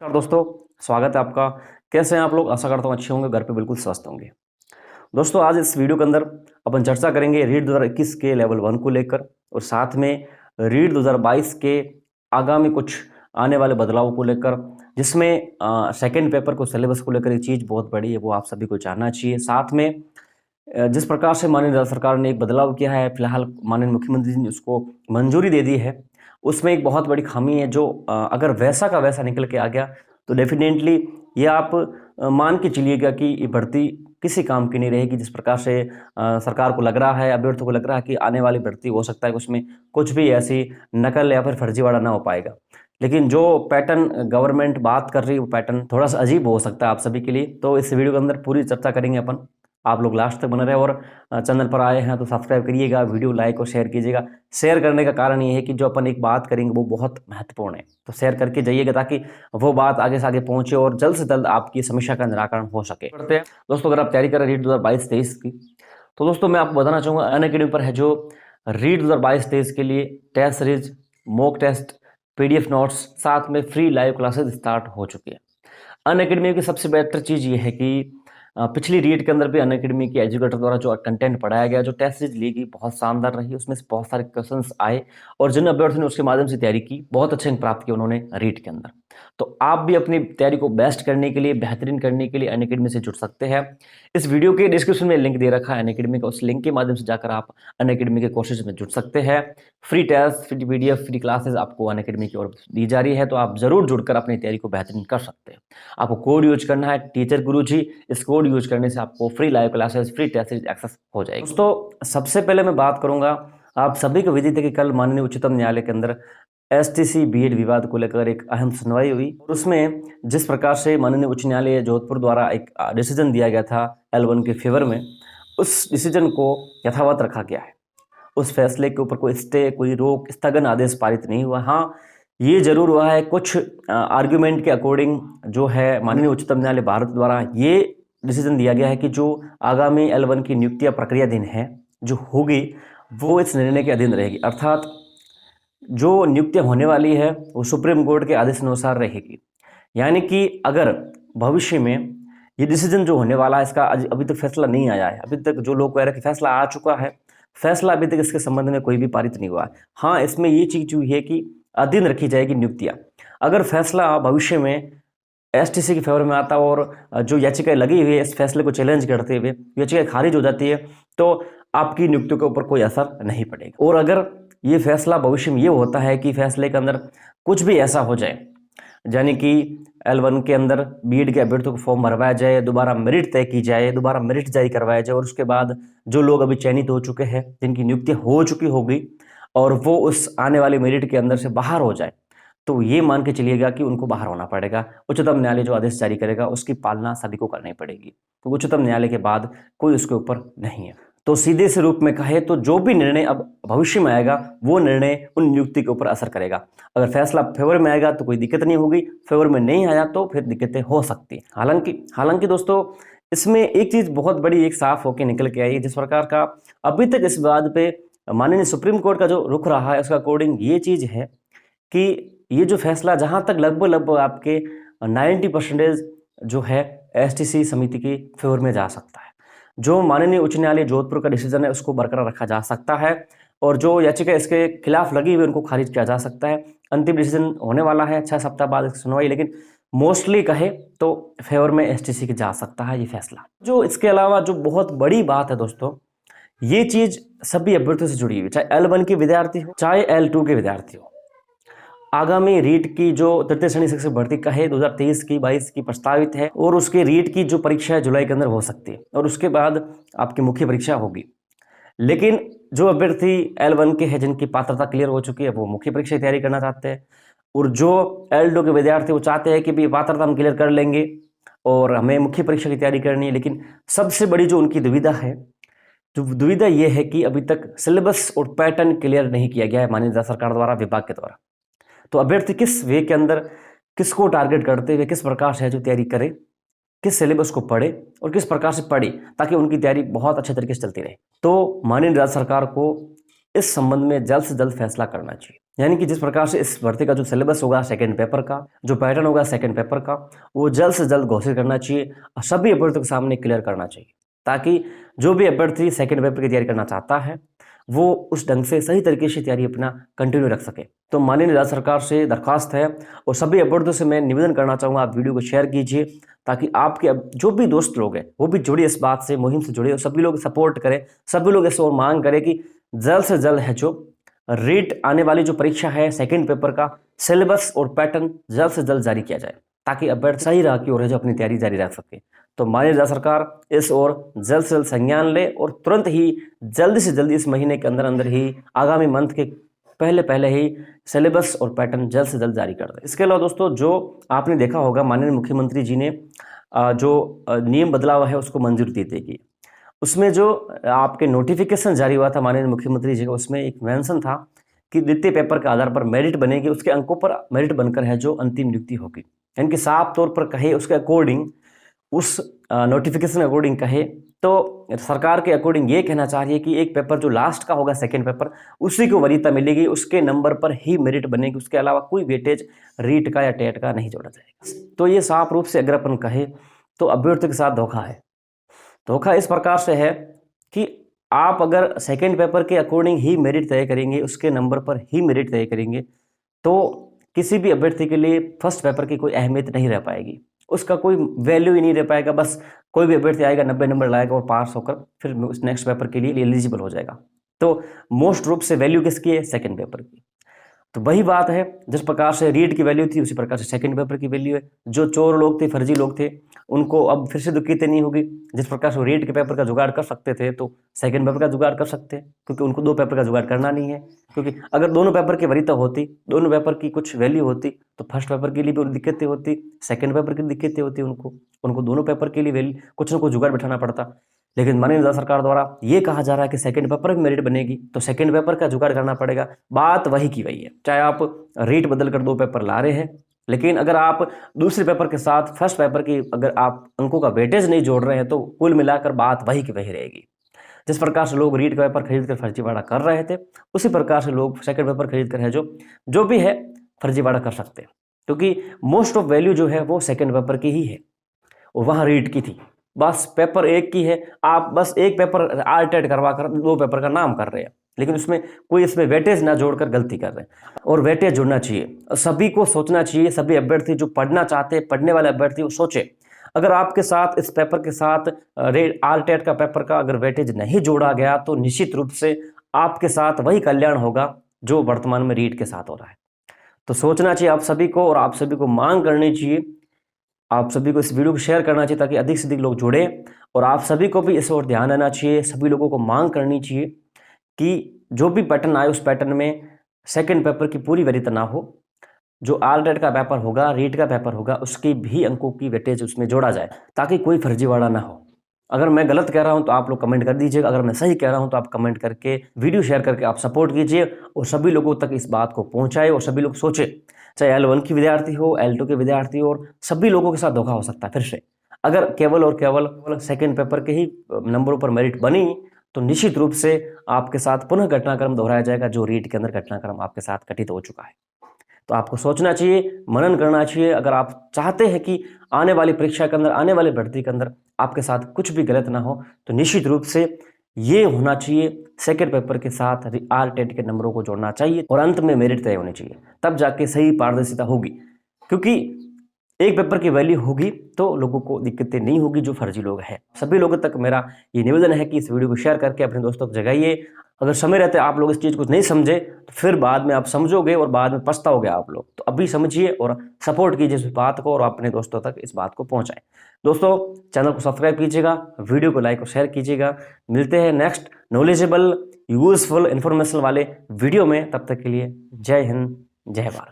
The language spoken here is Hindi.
नमस्कार दोस्तों, स्वागत है आपका। कैसे हैं आप लोग? आशा करता हूँ अच्छे होंगे, घर पे बिल्कुल स्वस्थ होंगे। दोस्तों, आज इस वीडियो के अंदर अपन चर्चा करेंगे रीट 2021 के लेवल 1 को लेकर और साथ में रीट 2022 के आगामी कुछ आने वाले बदलाव को लेकर, जिसमें सेकंड पेपर को सिलेबस को लेकर एक चीज़ बहुत बड़ी है, वो आप सभी को जानना चाहिए। साथ में जिस प्रकार से माननीय राज्य सरकार ने एक बदलाव किया है, फिलहाल माननीय मुख्यमंत्री जी ने उसको मंजूरी दे दी है, उसमें एक बहुत बड़ी खामी है जो अगर वैसा का वैसा निकल के आ गया तो डेफिनेटली ये आप मान के चलिएगा कि ये भर्ती किसी काम की नहीं रहेगी। जिस प्रकार से सरकार को लग रहा है, अभ्यर्थियों को लग रहा है कि आने वाली भर्ती हो सकता है कि उसमें कुछ भी ऐसी नकल या फिर फर्जीवाड़ा ना हो पाएगा, लेकिन जो पैटर्न गवर्नमेंट बात कर रही है वो पैटर्न थोड़ा सा अजीब हो सकता है आप सभी के लिए। तो इस वीडियो के अंदर पूरी चर्चा करेंगे अपन। आप लोग लास्ट तक बने रहे और चैनल पर आए हैं तो सब्सक्राइब करिएगा, वीडियो लाइक और शेयर कीजिएगा। शेयर करने का कारण ये है कि जो अपन एक बात करेंगे वो बहुत महत्वपूर्ण है, तो शेयर करके जाइएगा ताकि वो बात आगे से आगे पहुंचे और जल्द से जल्द आपकी समस्या का निराकरण हो सके। करते हैं दोस्तों, अगर आप तैयारी कर रहे हैं रीट 2022-23 की, तो दोस्तों मैं आपको बताना चाहूँगा अनअकैडमी पर है जो रीट 2022-23 के लिए test series, mock test, PDF notes, साथ में फ्री लाइव क्लासेस स्टार्ट हो चुकी है। अनअकैडमी की सबसे बेहतर चीज़ ये है कि पिछली रीट के अंदर भी अनअकैडमी के एजुकेटर द्वारा जो कंटेंट पढ़ाया गया, जो टेस्ट सीरीज ली गई, बहुत शानदार रही। उसमें से बहुत सारे क्वेश्चंस आए और जिन अभ्यर्थियों ने उसके माध्यम से तैयारी की, बहुत अच्छे अंक प्राप्त किए उन्होंने रीट के अंदर। तो आप भी अपनी तैयारी को बेस्ट करने के लिए, बेहतरीन करने के लिए अनअकैडमी से जुड़ सकते हैं। इस वीडियो के डिस्क्रिप्शन में लिंक दे रखा है अनअकैडमी का, उस लिंक के माध्यम से जाकर आप अनअकैडमी के कोर्सेज में जुड़ सकते हैं। Free test, free PDF, free classes आपको अनअकैडमी की ओर दी जा रही है, तो आप जरूर जुड़कर अपनी तैयारी को बेहतरीन कर सकते हैं। आपको कोड यूज करना है टीचर गुरुजी। इस कोड यूज करने से आपको free live classes, free test series access हो जाएगी। दोस्तों, सबसे पहले मैं बात करूंगा, आप सभी को विदित है कि कल माननीय उच्चतम न्यायालय के अंदर STC BEd विवाद को लेकर एक अहम सुनवाई हुई और उसमें जिस प्रकार से माननीय उच्च न्यायालय जोधपुर द्वारा एक डिसीजन दिया गया था L1 के फेवर में, उस डिसीजन को यथावत रखा गया है। उस फैसले के ऊपर कोई स्टे, कोई रोक, स्थगन आदेश पारित नहीं हुआ। हाँ, ये जरूर हुआ है कुछ आर्ग्यूमेंट के अकॉर्डिंग जो है माननीय उच्चतम न्यायालय भारत द्वारा ये डिसीजन दिया गया है कि जो आगामी L1 की नियुक्तियां प्रक्रियाधीन है जो होगी वो इस निर्णय के अधीन रहेगी, अर्थात जो नियुक्तियां होने वाली है वो सुप्रीम कोर्ट के आदेश अनुसार रहेगी। यानी कि अगर भविष्य में ये डिसीजन जो होने वाला है, इसका अभी तक फैसला नहीं आया है, अभी तक जो लोग कह रहे हैं कि फैसला आ चुका है, फैसला अभी तक इसके संबंध में कोई भी पारित नहीं हुआ है। हाँ, इसमें ये चीज हुई है कि अधीन रखी जाएगी नियुक्तियां। अगर फैसला भविष्य में STC के फेवर में आता और जो याचिकाएं लगी हुई है इस फैसले को चैलेंज करते हुए याचिकाएं खारिज हो जाती है, तो आपकी नियुक्तियों के ऊपर कोई असर नहीं पड़ेगा। और अगर ये फैसला भविष्य में ये होता है कि फैसले के अंदर कुछ भी ऐसा हो जाए, यानी कि L1 के अंदर BEd के अभ्यर्थियों को फॉर्म भरवाया जाए, दोबारा मेरिट तय की जाए, दोबारा मेरिट जारी करवाया जाए और उसके बाद जो लोग अभी चयनित हो चुके हैं, जिनकी नियुक्ति हो चुकी होगी और वो उस आने वाले मेरिट के अंदर से बाहर हो जाए, तो ये मान के चलिएगा कि उनको बाहर होना पड़ेगा। उच्चतम न्यायालय जो आदेश जारी करेगा उसकी पालना सभी को करनी पड़ेगी, तो उच्चतम न्यायालय के बाद कोई उसके ऊपर नहीं है। तो सीधे से रूप में कहे तो जो भी निर्णय अब भविष्य में आएगा वो निर्णय उन नियुक्ति के ऊपर असर करेगा। अगर फैसला फेवर में आएगा तो कोई दिक्कत नहीं होगी, फेवर में नहीं आया तो फिर दिक्कतें हो सकती हैं। हालांकि दोस्तों, इसमें एक चीज बहुत बड़ी एक साफ होकर निकल के आई, जिस प्रकार का अभी तक इस बात पे माननीय सुप्रीम कोर्ट का जो रुख रहा है उसका अकॉर्डिंग ये चीज है कि ये जो फैसला जहां तक लगभग आपके 90% जो है STC समिति के फेवर में जा सकता है। जो माननीय उच्च न्यायालय जोधपुर का डिसीजन है उसको बरकरार रखा जा सकता है और जो याचिका इसके खिलाफ लगी हुई उनको खारिज किया जा सकता है। अंतिम डिसीजन होने वाला है 6 सप्ताह बाद इसकी सुनवाई, लेकिन मोस्टली कहे तो फेवर में STC के जा सकता है ये फैसला। जो इसके अलावा जो बहुत बड़ी बात है दोस्तों, ये चीज सभी अभ्यर्थियों से जुड़ी हुई, चाहे L1 के विद्यार्थी हो चाहे L2 के विद्यार्थी हो। आगामी रीट की जो तृतीय श्रेणी शिक्षक भर्ती का है 2023 की 22 की प्रस्तावित है और उसके रीट की जो परीक्षा है जुलाई के अंदर हो सकती है और उसके बाद आपकी मुख्य परीक्षा होगी। लेकिन जो अभ्यर्थी L1 के हैं जिनकी पात्रता क्लियर हो चुकी है वो मुख्य परीक्षा की तैयारी करना चाहते हैं और जो L2 के विद्यार्थी वो चाहते हैं कि भी पात्रता हम क्लियर कर लेंगे और हमें मुख्य परीक्षा की तैयारी करनी है। लेकिन सबसे बड़ी जो उनकी दुविधा है, जो दुविधा ये है कि अभी तक सिलेबस और पैटर्न क्लियर नहीं किया गया है माननीय राज्य सरकार द्वारा, विभाग के द्वारा। तो अभ्यर्थी किस वे के अंदर किसको टारगेट करते हुए किस प्रकार से जो तैयारी करे, किस सिलेबस को पढ़े और किस प्रकार से पढ़े ताकि उनकी तैयारी बहुत अच्छे तरीके से चलती रहे। तो माननीय राज्य सरकार को इस संबंध में जल्द से जल्द फैसला करना चाहिए। यानी कि जिस प्रकार से इस भर्ती का जो सिलेबस होगा सेकंड पेपर का, जो पैटर्न होगा सेकंड पेपर का, वो जल्द से जल्द घोषित करना चाहिए और सभी अभ्यर्थियों के सामने क्लियर करना चाहिए, ताकि जो भी अभ्यर्थी सेकंड पेपर की तैयारी करना चाहता है वो उस ढंग से सही तरीके से तैयारी अपना कंटिन्यू रख सके। तो माननीय राज्य सरकार से दरखास्त है और सभी अभ्यर्थियों से मैं निवेदन करना चाहूँगा, आप वीडियो को शेयर कीजिए ताकि आपके जो भी दोस्त लोग हैं वो भी जुड़े इस बात से, मुहिम से जुड़े और सभी लोग सपोर्ट करें, सभी लोग इस ओर मांग करें कि जल्द से जल्द है जो रीट आने वाली जो परीक्षा है सेकंड पेपर का सिलेबस और पैटर्न जल्द से जल्द जारी किया जाए, ताकि अभ्यर्थी सही राह की ओर है जो अपनी तैयारी जारी रख सके। तो माननीय राज्य सरकार इस ओर जल्द से जल्द संज्ञान ले और तुरंत ही जल्दी से जल्दी इस महीने के अंदर अंदर ही आगामी मंथ के पहले ही सिलेबस और पैटर्न जल्द से जल्द जारी कर दे। इसके अलावा दोस्तों, जो आपने देखा होगा माननीय मुख्यमंत्री जी ने जो नियम बदलाव है उसको मंजूरी दी देगी। उसमें जो आपके नोटिफिकेशन जारी हुआ था माननीय मुख्यमंत्री जी का, उसमें एक मेंशन था कि द्वितीय पेपर के आधार पर मेरिट बनेगी, उसके अंकों पर मेरिट बनकर है जो अंतिम नियुक्ति होगी। यानी कि साफ तौर पर कहे उसके अकॉर्डिंग, उस नोटिफिकेशन अकॉर्डिंग कहे तो सरकार के अकॉर्डिंग ये कहना चाह रही है कि एक पेपर जो लास्ट का होगा सेकंड पेपर, उसी को वरीयता मिलेगी, उसके नंबर पर ही मेरिट बनेगी, उसके अलावा कोई वेटेज रीट का या टेट का नहीं जोड़ा जाएगा। तो ये साफ रूप से अगर अपन कहे तो अभ्यर्थी के साथ धोखा है। धोखा इस प्रकार से है कि आप अगर सेकंड पेपर के अकॉर्डिंग ही मेरिट तय करेंगे, उसके नंबर पर ही मेरिट तय करेंगे, तो किसी भी अभ्यर्थी के लिए फर्स्ट पेपर की कोई अहमियत नहीं रह पाएगी, उसका कोई वैल्यू ही नहीं रह पाएगा। बस कोई भी अभ्यर्थी आएगा 90 नंबर लाएगा और पास होकर फिर उस नेक्स्ट पेपर के लिए एलिजिबल हो जाएगा। तो मोस्ट रूप से वैल्यू किसकी है? सेकंड पेपर की। तो वही बात है, जिस प्रकार से रीट की वैल्यू थी उसी प्रकार से सेकंड पेपर की वैल्यू है। जो चोर लोग थे, फर्जी लोग थे, उनको अब फिर से दिक्कतें नहीं होगी। जिस प्रकार से रीट के पेपर का जुगाड़ कर सकते थे तो सेकंड पेपर का जुगाड़ कर सकते हैं, क्योंकि उनको 2 पेपर का जुगाड़ करना नहीं है। क्योंकि अगर दोनों पेपर की वरीयता होती, दोनों पेपर की कुछ वैल्यू होती, तो फर्स्ट पेपर के लिए भी दिक्कतें होती, सेकंड पेपर की दिक्कतें होती, उनको दोनों पेपर के लिए वैल्यू कुछ ना कुछ जुगाड़ बैठाना पड़ता। लेकिन माननीय राज्य सरकार द्वारा ये कहा जा रहा है कि सेकंड पेपर में मेरिट बनेगी, तो सेकंड पेपर का जुगाड़ करना पड़ेगा। बात वही की वही है, चाहे आप रेट बदल कर 2 पेपर ला रहे हैं, लेकिन अगर आप दूसरे पेपर के साथ फर्स्ट पेपर की अगर आप अंकों का वेटेज नहीं जोड़ रहे हैं तो कुल मिलाकर बात वही की वही रहेगी। जिस प्रकार से लोग रीट का पेपर खरीद कर फर्जीवाड़ा कर रहे थे, उसी प्रकार से लोग सेकंड पेपर खरीद कर है जो भी है फर्जीवाड़ा कर सकते हैं, क्योंकि मोस्ट ऑफ वैल्यू जो है वो सेकंड पेपर की ही है और वहाँ रीट की थी। बस पेपर एक की है, आप बस एक पेपर आर-टेट करवा कर 2 पेपर का नाम कर रहे हैं, लेकिन उसमें कोई इसमें वेटेज ना जोड़कर गलती कर रहे हैं। और वेटेज जुड़ना चाहिए, सभी को सोचना चाहिए, सभी अभ्यर्थी जो पढ़ना चाहते हैं, पढ़ने वाले अभ्यर्थी वो सोचे। अगर आपके साथ इस पेपर के साथ आर-टेट का पेपर का अगर वेटेज नहीं जोड़ा गया तो निश्चित रूप से आपके साथ वही कल्याण होगा जो वर्तमान में रीट के साथ हो रहा है। तो सोचना चाहिए आप सभी को, और आप सभी को मांग करनी चाहिए, आप सभी को इस वीडियो को शेयर करना चाहिए ताकि अधिक से अधिक लोग जुड़े, और आप सभी को भी इस ओर ध्यान देना चाहिए। सभी लोगों को मांग करनी चाहिए कि जो भी पैटर्न आए उस पैटर्न में सेकंड पेपर की पूरी वरीयता ना हो, जो आर-टेट का पेपर होगा, रीट का पेपर होगा, उसके भी अंकों की वेटेज उसमें जोड़ा जाए, ताकि कोई फर्जीवाड़ा ना हो। अगर मैं गलत कह रहा हूं तो आप लोग कमेंट कर दीजिएगा, अगर मैं सही कह रहा हूं तो आप कमेंट करके वीडियो शेयर करके आप सपोर्ट कीजिए और सभी लोगों तक इस बात को पहुंचाए और सभी लोग सोचे। चाहे L1 की विद्यार्थी हो, L2 के विद्यार्थी हो, और सभी लोगों के साथ धोखा हो सकता है फिर से। अगर केवल और केवल सेकंड पेपर के ही नंबरों पर मेरिट बनी तो निश्चित रूप से आपके साथ पुनः घटनाक्रम दोहराया जाएगा, जो रीट के अंदर घटनाक्रम आपके साथ घटित हो चुका है। तो आपको सोचना चाहिए, मनन करना चाहिए। अगर आप चाहते हैं कि आने वाली परीक्षा के अंदर, आने वाली भर्ती के अंदर आपके साथ कुछ भी गलत ना हो, तो निश्चित रूप से ये होना चाहिए, सेकंड पेपर के साथ आर-टेट के नंबरों को जोड़ना चाहिए और अंत में मेरिट तय होनी चाहिए, तब जाके सही पारदर्शिता होगी। क्योंकि एक पेपर की वैल्यू होगी तो लोगों को दिक्कतें नहीं होगी जो फर्जी लोग हैं। सभी लोगों तक मेरा ये निवेदन है कि इस वीडियो को शेयर करके अपने दोस्तों को जगाइए। अगर समय रहते आप लोग इस चीज़ को नहीं समझे तो फिर बाद में आप समझोगे और बाद में पछताओगे आप लोग। तो अभी समझिए और सपोर्ट कीजिए इस बात को और अपने दोस्तों तक इस बात को पहुंचाएं। दोस्तों, चैनल को सब्सक्राइब कीजिएगा, वीडियो को लाइक और शेयर कीजिएगा। मिलते हैं नेक्स्ट नॉलेजेबल, यूजफुल, इन्फॉर्मेशन वाले वीडियो में। तब तक के लिए जय हिंद, जय भारत।